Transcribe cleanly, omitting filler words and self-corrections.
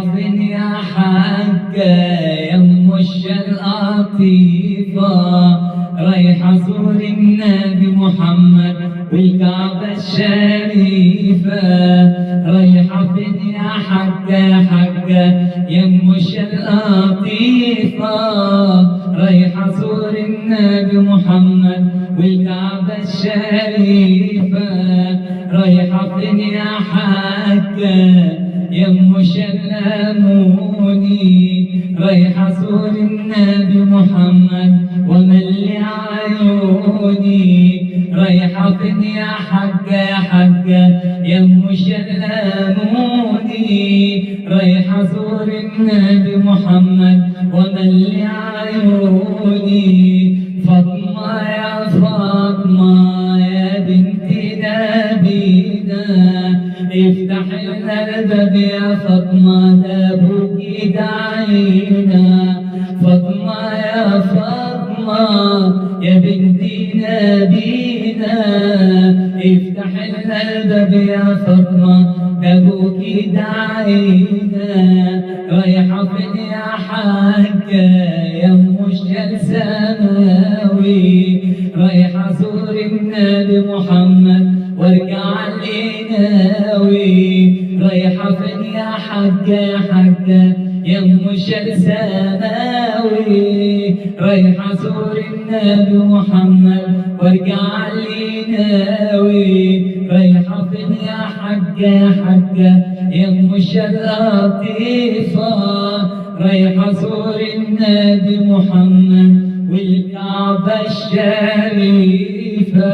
فين يا حقة يم الشلقطيفة، رايح ازور النبي محمد والكعبة الشريفة. رايحة فين يا حقة يا حقة يم الشلقطيفة، رايح ازور النبي محمد والكعبة الشريفة. رايحة فين يا حقة يم شلموني، رايحة ازور النبي محمد وملي عيوني. رايحة فين يا حقة يا حقة يم شلموني، رايحة ازور النبي محمد وملي عيوني. فاطمة يا فاطمة يا بنت نبينا، افتح لنا الباب يا فاطمة ده ابوك دعينا. فاطمة يا فاطمة يا بنت نبينا، افتح لنا الباب يا فاطمة ده ابوك دعينا. رايحة فين يا حاجة يم السماوي، رايحة ازور النبي محمد وارجع ناوي. رايحة فين يا حاجة يا حاجة يم السماوي، رايحة ازور النبي محمد وارجع ناوي. رايحة فين يا حاجة يا حاجة يم اللطيفة، رايحة ازور النبي محمد والكعبة الشريفة.